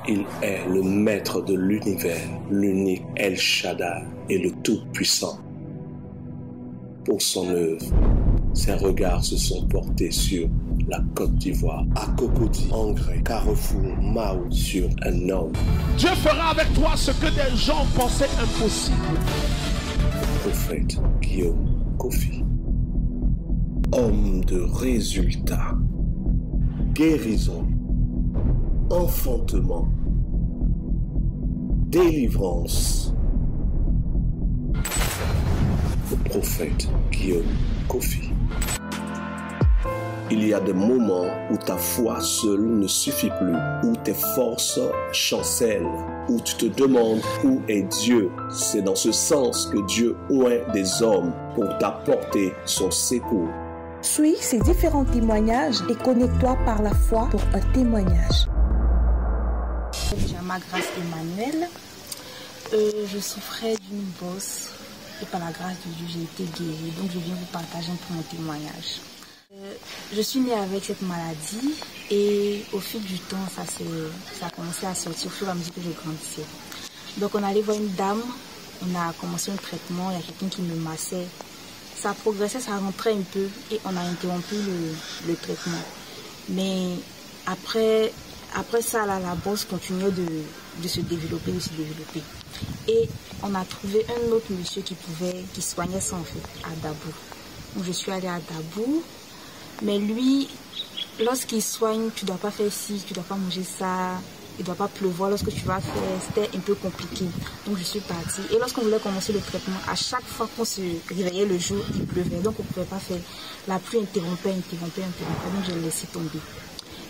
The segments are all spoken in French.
Il est le maître de l'univers, l'unique El Shaddai et le Tout-Puissant. Pour son œuvre, ses regards se sont portés sur la Côte d'Ivoire, à Cocody, Angré, Carrefour, Mao, sur un homme. Dieu fera avec toi ce que des gens pensaient impossible. Le prophète Guillaume Kofi. Homme de résultats, guérison, enfantement, délivrance. Le prophète Guillaume Kofi. Il y a des moments où ta foi seule ne suffit plus, où tes forces chancellent, où tu te demandes où est Dieu. C'est dans ce sens que Dieu oint des hommes pour t'apporter son secours. Suis ces différents témoignages et connecte-toi par la foi pour un témoignage. J'ai ma grâce Emmanuel. Je souffrais d'une bosse et par la grâce de Dieu, j'ai été guérie. Donc je viens vous partager un peu mon témoignage. Je suis née avec cette maladie et au fil du temps, ça a commencé à sortir au fur et à mesure que je grandissais. Donc on allait voir une dame, on a commencé un traitement, il y a quelqu'un qui me massait. Ça progressait, ça rentrait un peu et on a interrompu le traitement. Mais après ça, là, la bosse continuait de se développer, Et on a trouvé un autre monsieur qui soignait ça en fait, à Dabou. Donc je suis allée à Dabou. Mais lui, lorsqu'il soigne, tu ne dois pas faire ci, tu ne dois pas manger ça, il ne doit pas pleuvoir lorsque tu vas faire, c'était un peu compliqué. Donc je suis partie. Et lorsqu'on voulait commencer le traitement, à chaque fois qu'on se réveillait le jour, il pleuvait. Donc on ne pouvait pas faire. La pluie interrompait. Donc je l'ai laissé tomber.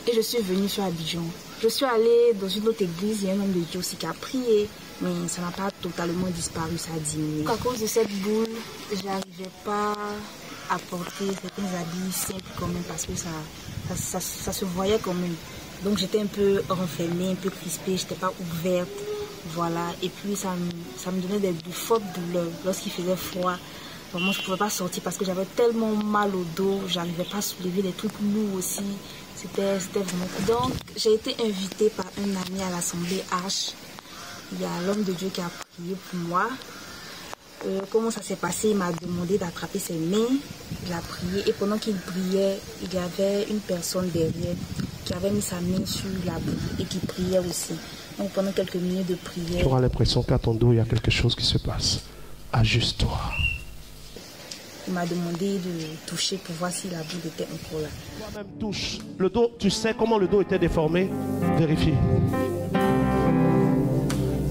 Et je suis venue sur Abidjan. Je suis allée dans une autre église, il y a un homme de Dieu aussi qui a prié, mais ça n'a pas totalement disparu, ça a diminué. À cause de cette boule, je n'arrivais pas à porter certains habits simples quand même parce que ça se voyait quand même. Donc j'étais un peu renfermée, un peu crispée, je n'étais pas ouverte. Voilà. Et puis ça me donnait de fortes douleurs. Lorsqu'il faisait froid, vraiment je ne pouvais pas sortir parce que j'avais tellement mal au dos, je n'arrivais pas à soulever des trucs lourds aussi. C'était vraiment... Donc j'ai été invitée par un ami à l'Assemblée H. Il y a l'homme de Dieu qui a prié pour moi. Comment ça s'est passé? Il m'a demandé d'attraper ses mains. Il a prié et pendant qu'il priait, il y avait une personne derrière qui avait mis sa main sur la boue et qui priait aussi. Donc pendant quelques minutes de prière... Tu auras l'impression qu'à ton dos, il y a quelque chose qui se passe. Ajuste-toi. Il m'a demandé de toucher pour voir si la boue était encore là. Toi-même touche. Le dos, tu sais comment le dos était déformé? Vérifie.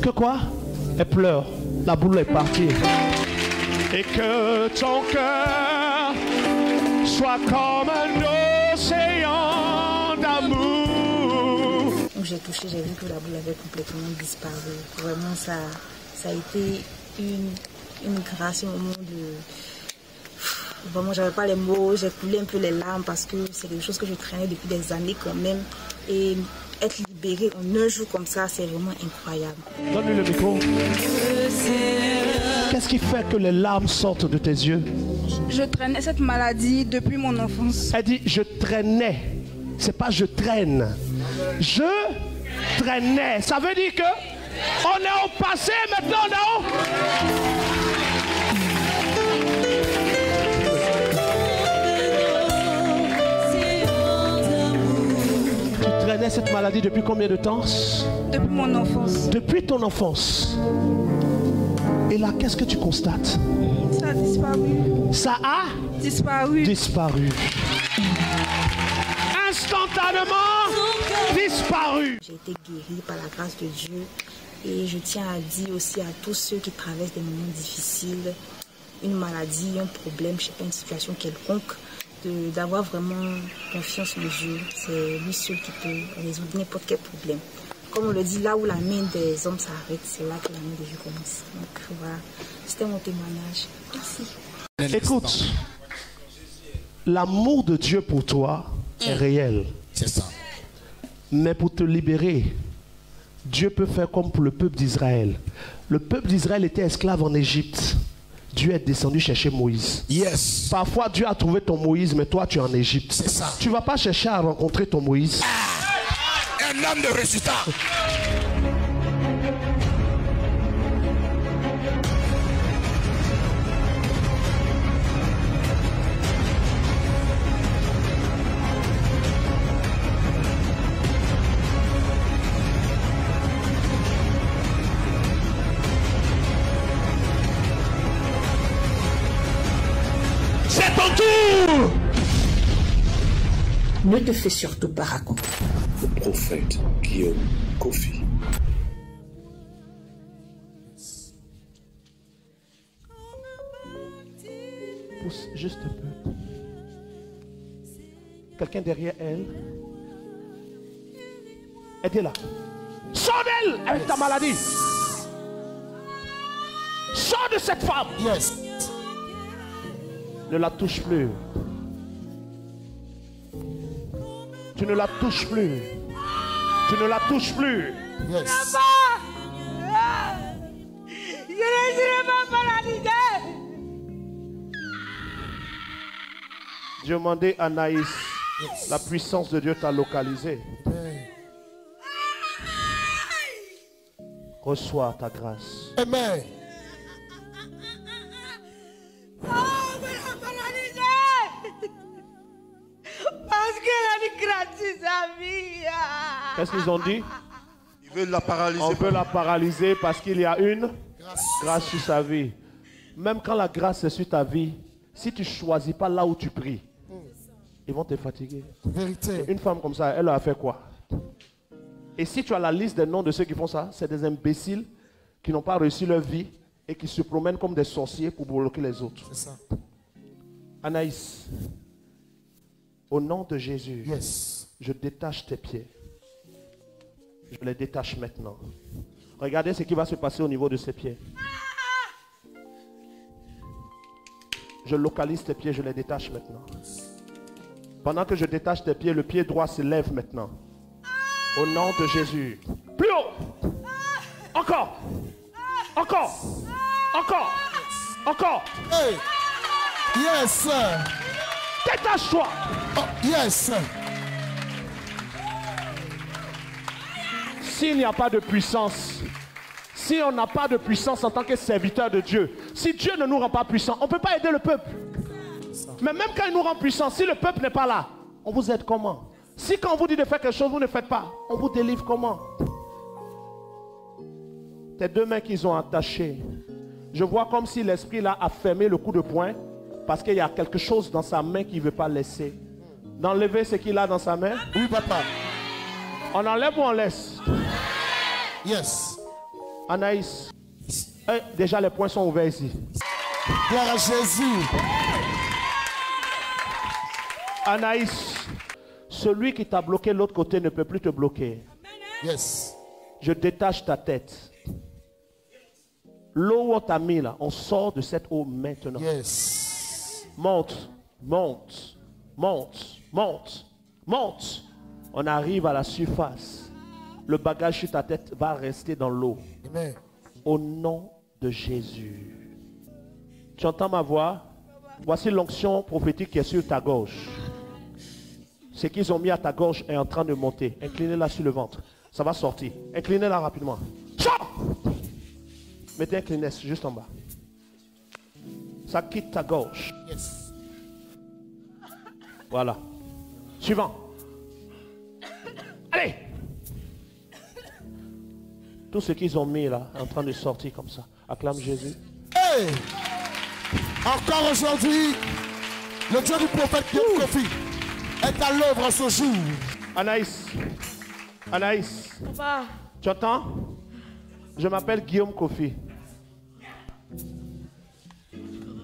Que quoi? Elle pleure. La boule est partie. Et que ton cœur soit comme un océan d'amour. Donc j'ai touché, j'ai vu que la boule avait complètement disparu. Vraiment, ça a été une grâce, un moment de... Vraiment, j'avais pas les mots, j'ai coulé un peu les larmes parce que c'est quelque chose que je traînais depuis des années quand même. Et être libéré en un jour comme ça, c'est vraiment incroyable. Donne-lui le micro. Qu'est-ce qui fait que les larmes sortent de tes yeux? Je traînais cette maladie depuis mon enfance. Elle dit, je traînais. C'est pas je traîne. Je traînais. Ça veut dire que on est au passé, maintenant on est au... Tu traînais cette maladie depuis combien de temps? Depuis mon enfance. Depuis ton enfance. Et là, qu'est-ce que tu constates? Ça a disparu. Ça a disparu. Disparu. Instantanément disparu. J'ai été guérie par la grâce de Dieu. Et je tiens à dire aussi à tous ceux qui traversent des moments difficiles, une maladie, un problème, je ne sais pas, une situation quelconque, d'avoir vraiment confiance en Dieu. C'est lui seul qui peut résoudre n'importe quel problème. Comme on le dit, là où la main des hommes s'arrête, c'est là que la main de Dieu commence. Donc voilà, c'était mon témoignage. Merci. Écoute, l'amour de Dieu pour toi est réel. C'est ça. Mais pour te libérer, Dieu peut faire comme pour le peuple d'Israël. Le peuple d'Israël était esclave en Égypte. Dieu est descendu chercher Moïse. Yes. Parfois, Dieu a trouvé ton Moïse, mais toi, tu es en Égypte. C'est ça. Tu ne vas pas chercher à rencontrer ton Moïse. un homme de résultat. C'est ton tour. Ne te fais surtout pas raconter. Le prophète Guillaume Kofi. Pousse juste un peu. Quelqu'un derrière elle. Aidez-la. Sors d'elle avec ta maladie. Sors de cette femme. Yes. Ne la touche plus. Tu ne la touches plus. Tu ne la touches plus. Yes. Je ne serai pas paralysée. J'ai demandé à Naïs, la puissance de Dieu t'a localisé. Reçois ta grâce. Amen. Parce qu'elle a dit grâce sa vie. Qu'est-ce qu'ils ont dit? Ils veulent la paralyser. On peut la paralyser parce qu'il y a une grâce sur sa vie. Même quand la grâce est sur ta vie, si tu ne choisis pas là où tu pries, ils vont te fatiguer. Vérité. Une femme comme ça, elle a fait quoi? Et si tu as la liste des noms de ceux qui font ça, c'est des imbéciles qui n'ont pas réussi leur vie et qui se promènent comme des sorciers pour bloquer les autres. C'est ça. Anaïs, au nom de Jésus, Yes. je détache tes pieds. Je les détache maintenant. Regardez ce qui va se passer au niveau de ses pieds. Je localise tes pieds, je les détache maintenant. Pendant que je détache tes pieds, le pied droit se lève maintenant. Au nom de Jésus. Plus haut. Encore. Encore. Encore. Encore. Hey. Yes. Détache-toi. Oh, yes. S'il n'y a pas de puissance, si on n'a pas de puissance en tant que serviteur de Dieu, si Dieu ne nous rend pas puissants, on ne peut pas aider le peuple. Mais même quand il nous rend puissants, si le peuple n'est pas là, on vous aide comment? Si quand on vous dit de faire quelque chose, vous ne faites pas, on vous délivre comment? Tes deux mains qu'ils ont attachées, je vois comme si l'esprit là a fermé le coup de poing parce qu'il y a quelque chose dans sa main qu'il ne veut pas laisser. D'enlever ce qu'il a dans sa main. Oui, papa. On enlève ou on laisse? Yes. Anaïs, déjà les poings sont ouverts ici. Gloire à Jésus. Anaïs, celui qui t'a bloqué de l'autre côté ne peut plus te bloquer. Yes. Je détache ta tête. L'eau où on t'a mis là, on sort de cette eau maintenant. Yes. Monte, monte, monte, monte, monte. On arrive à la surface. Le bagage sur ta tête va rester dans l'eau. Amen. Au nom de Jésus. Tu entends ma voix? Voici l'onction prophétique qui est sur ta gorge. Ce qu'ils ont mis à ta gorge est en train de monter. Inclinez-la sur le ventre. Ça va sortir. Inclinez-la rapidement. Sors! Mettez un Kleenex juste en bas. Ça quitte ta gorge. Yes. Voilà. Suivant. Allez! Tout ce qu'ils ont mis là, en train de sortir comme ça. Acclame Jésus. Hey! Encore aujourd'hui, le Dieu du prophète Guillaume Kofi est à l'œuvre ce jour. Anaïs. Anaïs. Papa. Tu entends? Je m'appelle Guillaume Kofi.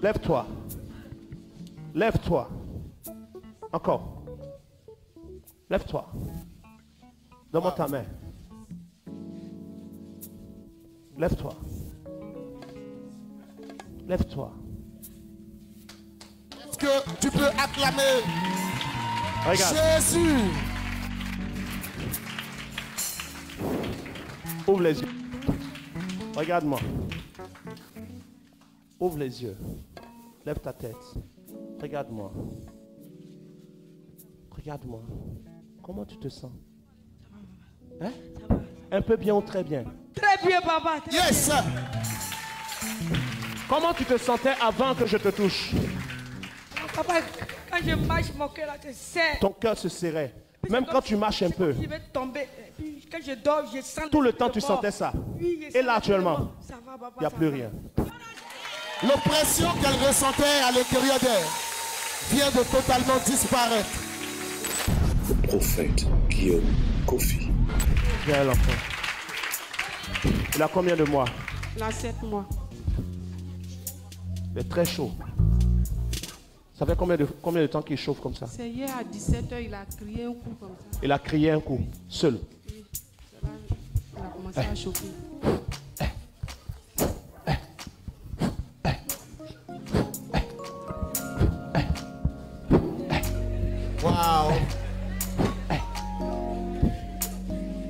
Lève-toi. Lève-toi. Encore. Lève-toi. Donne-moi ta main. Lève-toi. Lève-toi. Est-ce que tu peux acclamer Regarde. Jésus? Ouvre les yeux. Regarde-moi. Ouvre les yeux. Lève ta tête. Regarde-moi. Regarde-moi. Comment tu te sens? Hein? Un peu bien ou très bien? Très bien, papa. Yes. Comment tu te sentais avant que je te touche? Papa, quand je marche, mon cœur se serre. Ton cœur se serrait. Même quand tu marches un peu. Je vais tomber. Puis, quand je dors, je sens... Tout le temps, tu sentais ça. Oui, Et là, actuellement, ça va, papa, il n'y a ça plus va. rien. L'oppression qu'elle ressentait à l'intérieur d'elle vient de totalement disparaître. Le prophète Guillaume Kofi. Viens, l'enfant. Il a combien de mois? Il a 7 mois. Il est très chaud. Ça fait combien de temps qu'il chauffe comme ça? C'est hier à 17h, il a crié un coup comme ça. Il a crié un coup, seul. Oui. Là, il a commencé à chauffer. Wow.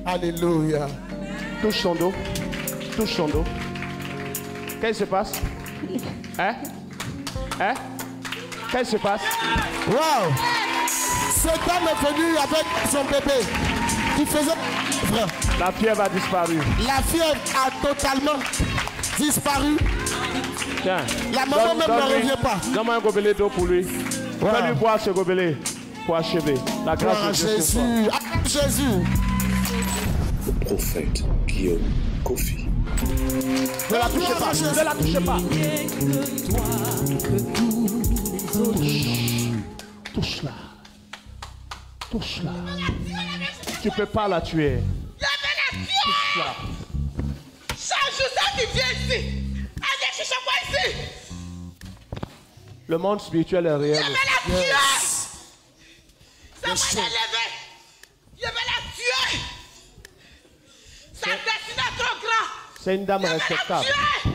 Alléluia. Touche son dos. Touche son dos. Qu'est-ce qui se passe? Hein? Hein? Qu'est-ce qui se passe? Wow. Cette dame est venue avec son bébé qui faisait fièvre. La fièvre a disparu. La fièvre a totalement disparu. Tiens. La maman même ne revient pas. Donne-moi un gobelet d'eau pour lui. Wow. Fais-lui boire ce gobelet pour achever. La Gloire à grâce de Dieu ce soir. Jésus. Ah, Jésus. Le prophète Guillaume Kofi. Ne la touchez pas. Ne la touchez pas. Touche-la. Touche-la. Tu peux pas la tuer. Touche-la. Chaque jour, ça qui vient ici. Allez, cherchez moi ici. Le monde spirituel est réel. Je vais la tuer. C'est moi qui l'ai levé. Je vais la tuer. Sa destinée est trop grande. C'est une dame Je vais la respectable. tuer.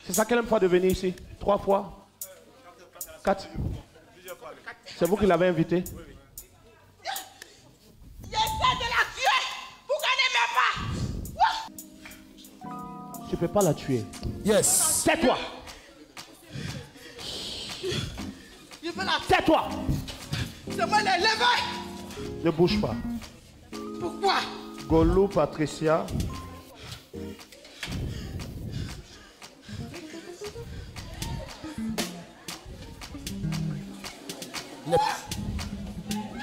C'est ça qu'elle aime fois de venir ici? 3 fois? 4? C'est vous qui l'avez invité? J'essaie de la tuer. Pourquoi ne m'aimez pas? Tu peux pas la tuer. Yes. Tais-toi! Je vais la tuer. Tais-toi! C'est moi qui l'ai levé. Ne bouge pas. Pourquoi? Golou Patricia.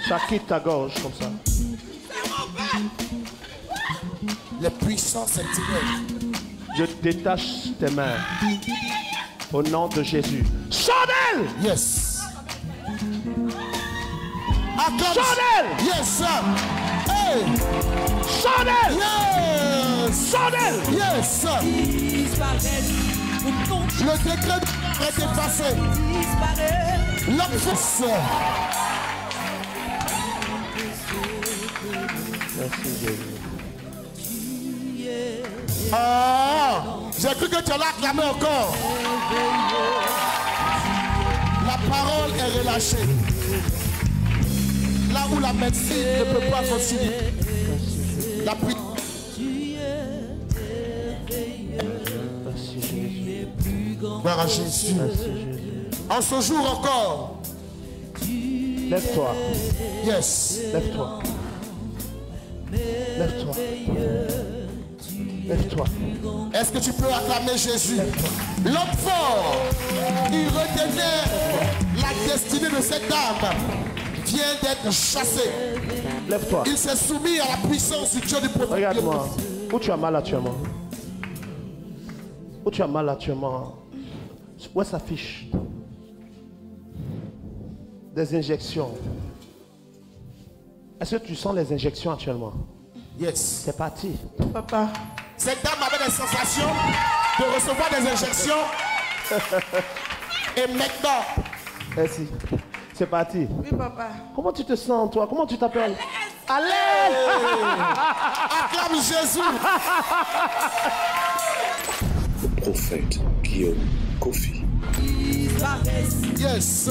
Ça quitte ta gorge comme ça. C'est mon père. Les puissants sentinelles. Je détache tes mains. Au nom de Jésus. Sors d'elle! Yes. Acclame. Sors d'elle! Yes, sir. Hey. Sors d'elle! Yes. Sors d'elle! Yes, sir. Le décret est effacé. L'homme fils. Merci Jésus. Ah, j'ai cru que tu allais acclamer encore. La parole est relâchée. Là où la médecine ne peut pas continuer. La prière. Merci Jésus. Gloire à Jésus. Merci Jésus. En ce jour encore. Lève-toi. Yes. Lève-toi. Lève-toi. Lève-toi. Est-ce que tu peux acclamer Jésus? L'homme fort qui retenait la destinée de cette dame vient d'être chassé. Lève-toi. Il s'est soumis à la puissance du Dieu du prophète. Regarde-moi. Où tu as mal actuellement? Où tu as mal actuellement? Où est sa fiche? Des injections. Est-ce que tu sens les injections actuellement? Yes. C'est parti. Papa. Cette dame avait des sensations de recevoir des injections. Et maintenant, Merci. C'est parti. Oui, papa. Comment tu te sens, toi? Comment tu t'appelles? Allez! acclame Jésus. Le prophète Guillaume Kofi. Yes.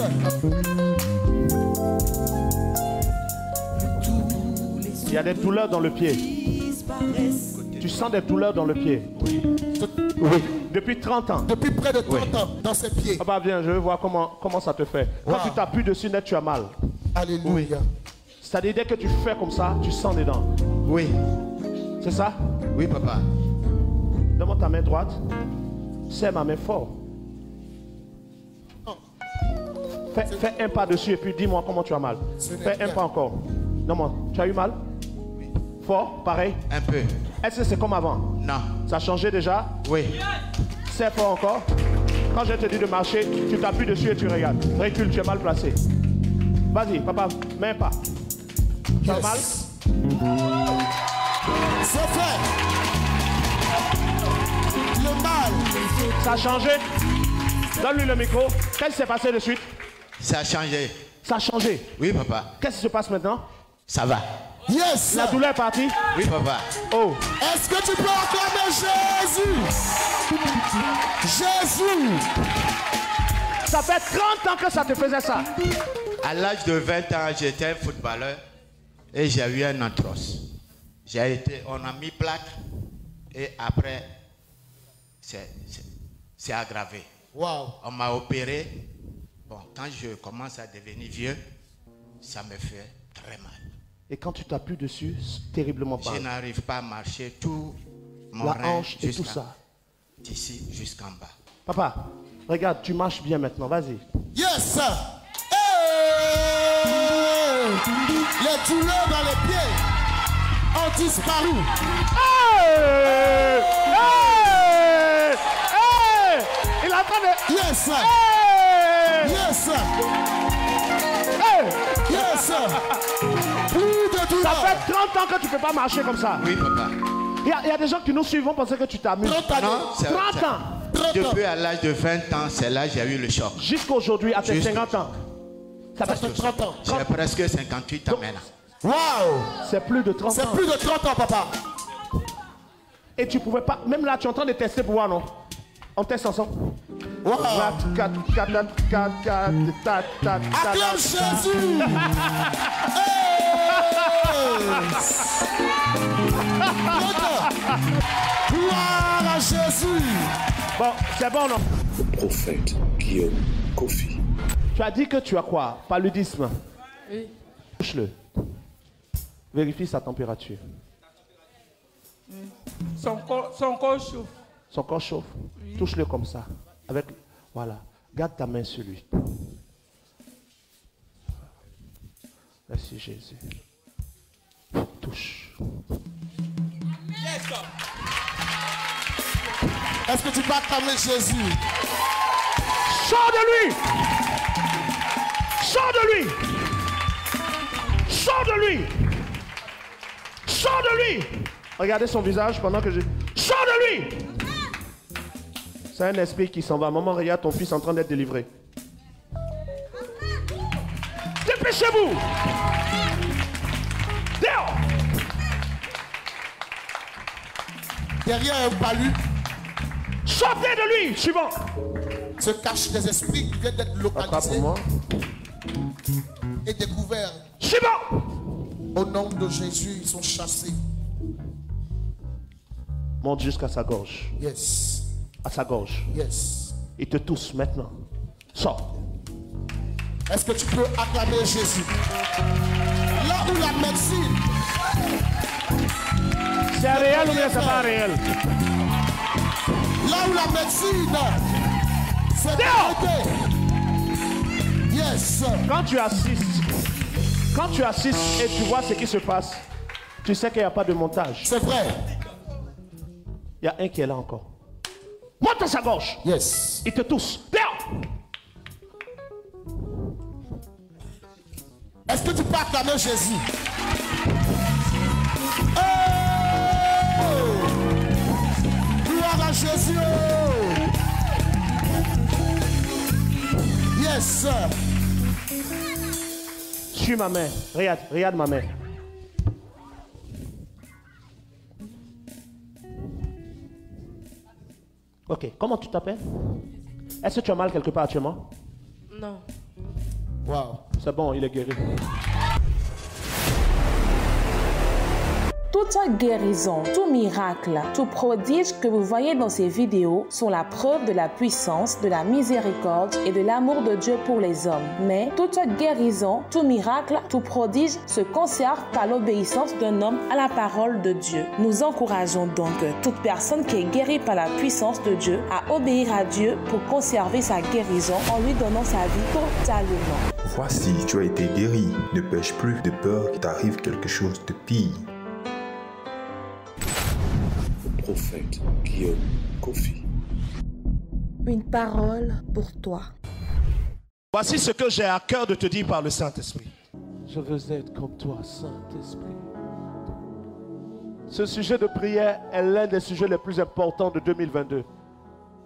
Il y a des douleurs dans le pied. Tu sens des douleurs dans le pied? Oui. Depuis 30 ans. Depuis près de 30 ans, dans ses pieds. Ah bah viens, je veux voir comment ça te fait. Quand Wow. tu t'appuies dessus, net, tu as mal. Alléluia. C'est-à-dire dès que tu fais comme ça, tu sens dedans. Oui. C'est ça? Oui, papa. Donne-moi ta main droite. Serre ma main fort. Fais un pas dessus et puis dis-moi comment tu as mal. Fais un pas encore. Non, tu as eu mal? Oui. Fort, pareil? Un peu. Est-ce que c'est comme avant? Non. Ça a changé déjà? Oui. Serre fort encore. Quand je te dis de marcher, tu t'appuies dessus et tu regardes. Recule, tu es mal placé. Vas-y, papa, mets un pas. Tu as mal? C'est fait. Le mal. Ça a changé? Donne-lui le micro. Qu'est-ce qui s'est passé de suite? Ça a changé. Ça a changé? Oui, papa. Qu'est-ce qui se passe maintenant? Ça va. Yes. La douleur est partie? Oui, papa. Oh. Est-ce que tu peux acclamer Jésus? Jésus. Ça fait 30 ans que ça te faisait ça. À l'âge de 20 ans, j'étais un footballeur et j'ai eu un arthrose. On a mis plaque et après, c'est aggravé. Wow. On m'a opéré. Bon, quand je commence à devenir vieux, ça me fait très mal. Et quand tu t'appuies dessus, c'est terriblement mal. Je n'arrive pas à marcher tout mon La rein hanche et tout ça. D'ici jusqu'en bas. Papa, regarde, tu marches bien maintenant, vas-y. Yes. Hey. Les douleurs dans les pieds ont disparu. Hey. Hey. Hey. Il est en train de... Yes. Hey. Yes. Hey. Yes. Plus de douleur. Ça fait 30 ans que tu ne peux pas marcher comme ça. Oui, papa. Il y a des gens qui nous suivent, vont penser que tu t'amuses. 30 ans. Non, 30 ans. Depuis à l'âge de 20 ans, c'est là que j'ai eu le choc. Jusqu'à aujourd'hui, à tes 50 ans. Ça fait 30 ans. J'ai presque 58 ans maintenant. Waouh. C'est plus de 30 ans. C'est plus de 30 ans, papa. Et tu pouvais pas... Même là, tu es en train de tester pour voir, non? On teste ensemble. Wow. Acclame Jésus. Gloire à Jésus. Bon, c'est bon, non? Le prophète Guillaume Kofi. Tu as dit que tu as quoi? Paludisme. Oui. Touche-le. Vérifie sa température. Son corps chauffe. Son corps chauffe. Oui. Touche-le comme ça. Avec... Voilà. Garde ta main sur lui. Merci Jésus. Touche. Est-ce que tu peux acclamer Jésus? Sors de lui! Sors de lui! Sors de lui! Sors de lui! Regardez son visage pendant que je... Sors de lui! C'est un esprit qui s'en va. Maman, regarde ton fils en train d'être délivré. Dépêchez-vous! Dehors! Derrière un palu. Sortez de lui! Suivant! Se cachent des esprits qui viennent d'être localisés et découverts. Suivant! Au nom de Jésus, ils sont chassés. Monte jusqu'à sa gorge. Yes. À sa gorge. Yes. Il te tousse maintenant. Sors. Est-ce que tu peux acclamer Jésus? Là où la médecine... C'est réel ou bien c'est pas réel? Là où la médecine... C'est arrêté. Yes. Quand tu assistes et tu vois ce qui se passe, tu sais qu'il n'y a pas de montage. C'est vrai. Il y a un qui est là encore. Monte à sa gauche. Yes. Il te tousse. Dehors. Est-ce que tu peux acclamer Jésus? Oh! Gloire à Jésus. Yes. Suis ma main. Regarde ma main. Ok, comment tu t'appelles? Est-ce que tu as mal quelque part actuellement? Non. Wow. C'est bon, il est guéri. Toute guérison, tout miracle, tout prodige que vous voyez dans ces vidéos sont la preuve de la puissance, de la miséricorde et de l'amour de Dieu pour les hommes. Mais toute guérison, tout miracle, tout prodige se conserve par l'obéissance d'un homme à la parole de Dieu. Nous encourageons donc toute personne qui est guérie par la puissance de Dieu à obéir à Dieu pour conserver sa guérison en lui donnant sa vie totalement. Voici, tu as été guéri. Ne pêche plus de peur qu'il t'arrive quelque chose de pire. Prophète Guillaume Kofi. Une parole pour toi. Voici ce que j'ai à cœur de te dire par le Saint-Esprit. Je veux être comme toi, Saint-Esprit. Ce sujet de prière est l'un des sujets les plus importants de 2022.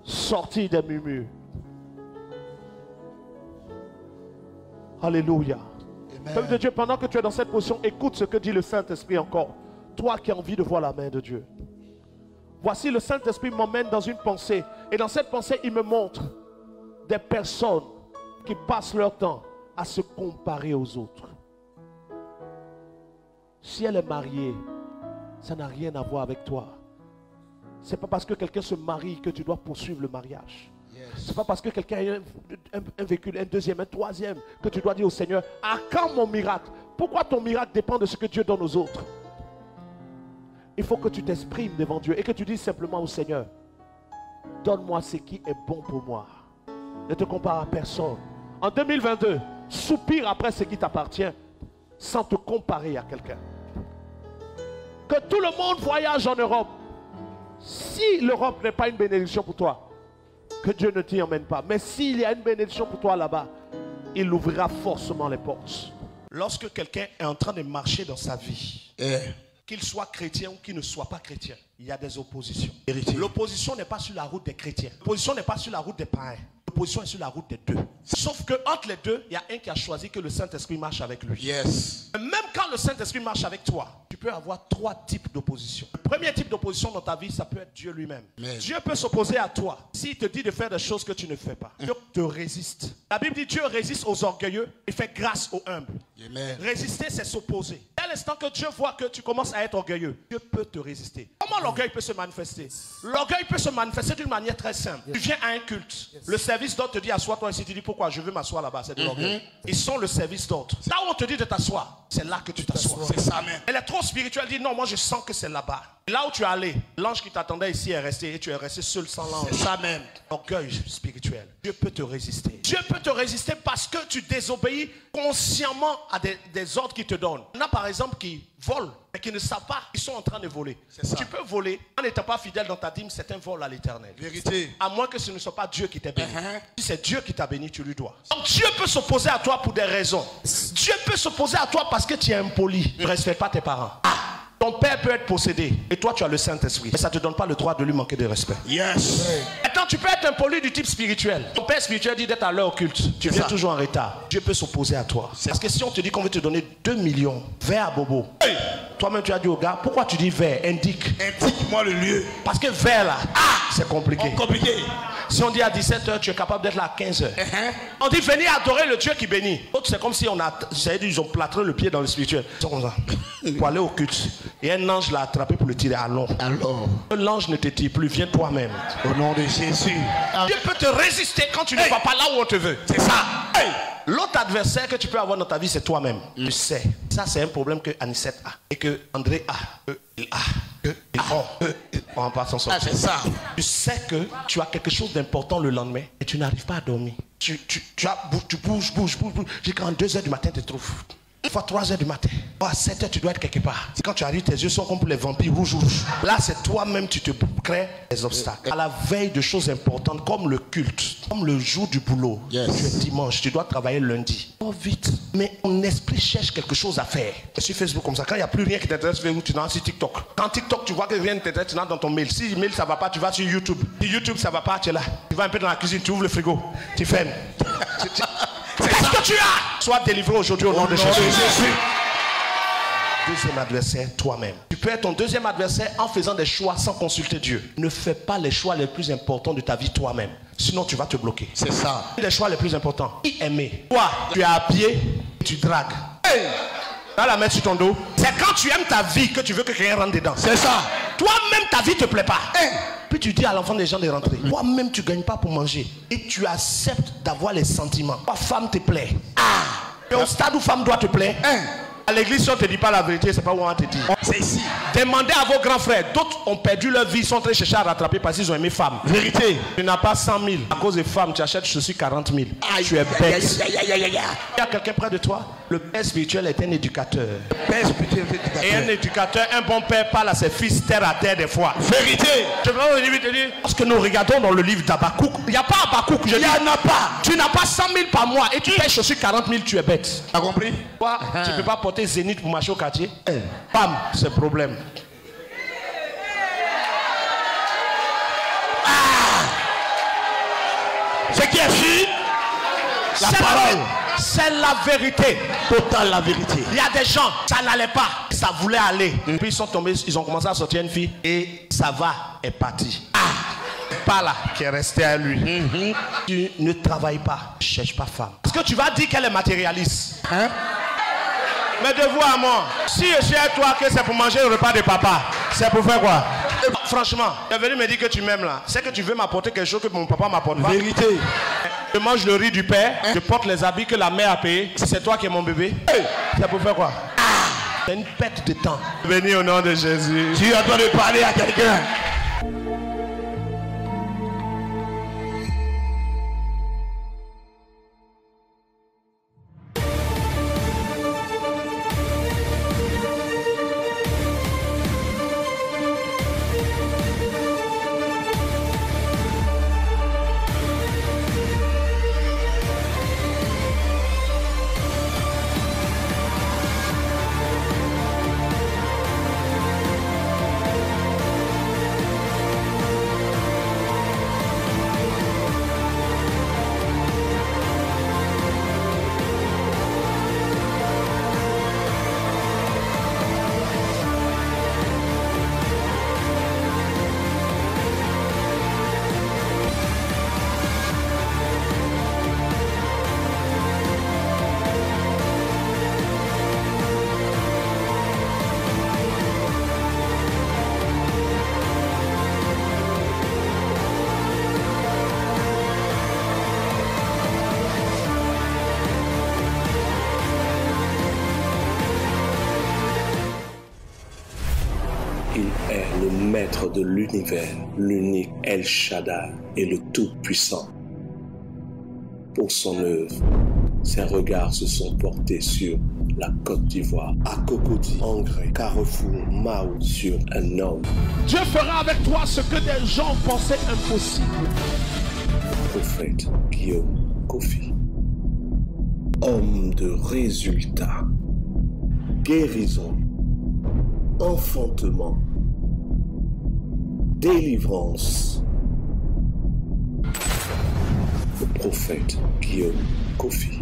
Sortir des murmures. Alléluia. Peuple de Dieu, pendant que tu es dans cette position, écoute ce que dit le Saint-Esprit encore. Toi qui as envie de voir la main de Dieu. Voici, le Saint-Esprit m'emmène dans une pensée. Et dans cette pensée, il me montre des personnes qui passent leur temps à se comparer aux autres. Si elle est mariée, ça n'a rien à voir avec toi. Ce n'est pas parce que quelqu'un se marie que tu dois poursuivre le mariage. Ce n'est pas parce que quelqu'un a un véhicule, un deuxième, un troisième, que tu dois dire au Seigneur, à quand mon miracle? Pourquoi ton miracle dépend de ce que Dieu donne aux autres? Il faut que tu t'exprimes devant Dieu et que tu dises simplement au Seigneur, donne-moi ce qui est bon pour moi. Ne te compare à personne. En 2022, soupire après ce qui t'appartient sans te comparer à quelqu'un. Que tout le monde voyage en Europe. Si l'Europe n'est pas une bénédiction pour toi, que Dieu ne t'y emmène pas. Mais s'il y a une bénédiction pour toi là-bas, il ouvrira forcément les portes. Lorsque quelqu'un est en train de marcher dans sa vie, qu'il soit chrétien ou qu'il ne soit pas chrétien, il y a des oppositions. L'opposition n'est pas sur la route des chrétiens. L'opposition n'est pas sur la route des païens. L'opposition est sur la route des deux. Sauf que entre les deux, il y a un qui a choisi que le Saint-Esprit marche avec lui. Yes. Même quand le Saint-Esprit marche avec toi, tu peux avoir 3 types d'opposition. Le premier type d'opposition dans ta vie, ça peut être Dieu lui-même. Dieu peut s'opposer à toi s'il te dit de faire des choses que tu ne fais pas. Dieu te résiste. La Bible dit Dieu résiste aux orgueilleux et fait grâce aux humbles. Amen. Résister, c'est s'opposer. Dès l'instant que Dieu voit que tu commences à être orgueilleux, Dieu peut te résister. Comment l'orgueil peut se manifester? L'orgueil peut se manifester d'une manière très simple. Tu viens à un culte. Le service d'ordre te dit assois-toi ici. Tu dis pourquoi? Je veux m'asseoir là-bas. C'est de l'orgueil. Ils sont le service d'ordre. Là où on te dit de t'asseoir, c'est là que tu t'assois. C'est ça même. Elle est trop spirituelle. Dit non, moi je sens que c'est là-bas. Là où tu es allé, l'ange qui t'attendait ici est resté et tu es resté seul sans l'ange. C'est ça même. Orgueil spirituel. Dieu peut te résister. Dieu peut te résister parce que tu désobéis consciemment à des ordres qu'il te donne. Il y en a par exemple qui volent mais qui ne savent pas qu'ils sont en train de voler. Tu peux voler en n'étant pas fidèle dans ta dîme, c'est un vol à l'éternel. Vérité. À moins que ce ne soit pas Dieu qui t'a béni. Si c'est Dieu qui t'a béni, tu lui dois. Donc Dieu peut s'opposer à toi pour des raisons. Dieu peut s'opposer à toi parce que tu es impoli. Tu ne respectes pas tes parents. Ton père peut être possédé et toi tu as le Saint-Esprit. Mais ça ne te donne pas le droit de lui manquer de respect. Yes. Maintenant tu peux être impoli du type spirituel. Ton père spirituel dit d'être à l'heure au culte. Tu viens toujours en retard. Dieu peut s'opposer à toi. Parce que si on te dit qu'on veut te donner 2 millions, vers à Bobo. Toi-même tu as dit au gars, pourquoi tu dis vers? Indique-moi le lieu. Parce que vers là, c'est compliqué. Si on dit à 17h, tu es capable d'être là à 15h. On dit venez adorer le Dieu qui bénit. C'est comme si ils ont plâtré le pied dans le spirituel. Ils sont comme ça. Pour aller au culte. Et un ange l'a attrapé pour le tirer. Alors, l'ange ne te tire plus, viens toi-même. Au nom de Jésus. Dieu peut te résister quand tu ne vas pas là où on te veut. C'est ça. L'autre adversaire que tu peux avoir dans ta vie, c'est toi-même. Tu sais. Ça, c'est un problème que Anicette a. Et que André a. On va pas s'en sortir. C'est ça. Tu sais que tu as quelque chose d'important le lendemain et tu n'arrives pas à dormir. Tu bouges. Jusqu'à 2h du matin, tu te trouves. Une fois 3h du matin. À 7h, tu dois être quelque part. Quand tu arrives, tes yeux sont comme pour les vampires rouges. Là, c'est toi-même, tu te crées des obstacles. À la veille de choses importantes, comme le culte, comme le jour du boulot. Tu es dimanche, tu dois travailler lundi. Oh, vite. Mais ton esprit cherche quelque chose à faire. Sur Facebook, comme ça, quand il n'y a plus rien qui t'intéresse, tu vas sur TikTok. Quand TikTok, tu vois que rien ne t'intéresse, tu vas dans ton mail. Si mail, ça ne va pas, tu vas sur YouTube. Si YouTube, ça ne va pas, tu es là. Tu vas un peu dans la cuisine, tu ouvres le frigo, tu fermes. Qu'est-ce que tu as? Sois délivré aujourd'hui au nom de Jésus. Deuxième adversaire, toi-même. Tu peux être ton deuxième adversaire en faisant des choix sans consulter Dieu. Ne fais pas les choix les plus importants de ta vie toi-même. Sinon, tu vas te bloquer. C'est ça. Les choix les plus importants. Qui aimer? Toi, tu es habillé, tu dragues. Tu vas la mettre sur ton dos. C'est quand tu aimes ta vie que tu veux que quelqu'un rentre dedans. C'est ça. Toi-même, ta vie ne te plaît pas. Puis tu dis à l'enfant des gens de rentrer. Toi-même, tu ne gagnes pas pour manger. Et tu acceptes d'avoir les sentiments. Ta femme te plaît. Et au stade où femme doit te plaire. À l'église, si on ne te dit pas la vérité, c'est pas où on te dit. C'est ici. Demandez à vos grands frères. D'autres ont perdu leur vie, ils sont en train de chercher à rattraper parce qu'ils ont aimé femme. Vérité. Tu n'as pas 100 000. À cause des femmes, tu achètes chaussures 40 000. Tu es bête. Il y a quelqu'un près de toi. Le père spirituel est un éducateur. Le père spirituel est un éducateur. Et un éducateur, un bon père parle à ses fils terre à terre des fois. Vérité. Je veux te dire, parce que nous regardons dans le livre d'Abakouk, il n'y a pas Abakouk. Il n'y en a pas. Tu n'as pas 100 000 par mois et tu payes chaussures 40 000, tu es bête. T'as compris? Toi, tu ne peux pas porter Zénith pour marcher au quartier. Bam, c'est problème. Ce qui est sûr, la parole. C'est la vérité. Totale la vérité. Il y a des gens, ça n'allait pas. Ça voulait aller. Puis ils sont tombés, ils ont commencé à sortir une fille. Et ça va, est parti. Pas là, qui est resté à lui. Tu ne travailles pas, ne cherche pas femme. Parce que tu vas dire qu'elle est matérialiste. Mais de vous à moi, si je suis à toi que c'est pour manger le repas de papa, c'est pour faire quoi? Franchement, tu es venu me dire que tu m'aimes là. C'est que tu veux m'apporter quelque chose que mon papa m'apporte pas. Vérité. Je mange le riz du père, je porte les habits que la mère a payés. Si c'est toi qui es mon bébé, c'est pour faire quoi? C'est une perte de temps. Venez au nom de Jésus. Tu as droit de parler à quelqu'un. Il est le maître de l'univers, l'unique El Shaddai et le Tout-Puissant. Pour son œuvre, ses regards se sont portés sur la Côte d'Ivoire, à Cocody, Angré, Carrefour, Mao, sur un homme. Dieu fera avec toi ce que des gens pensaient impossible. Prophète Guillaume Kofi. Homme de résultats, guérison, enfantement, délivrance. Le prophète Guillaume Kofi.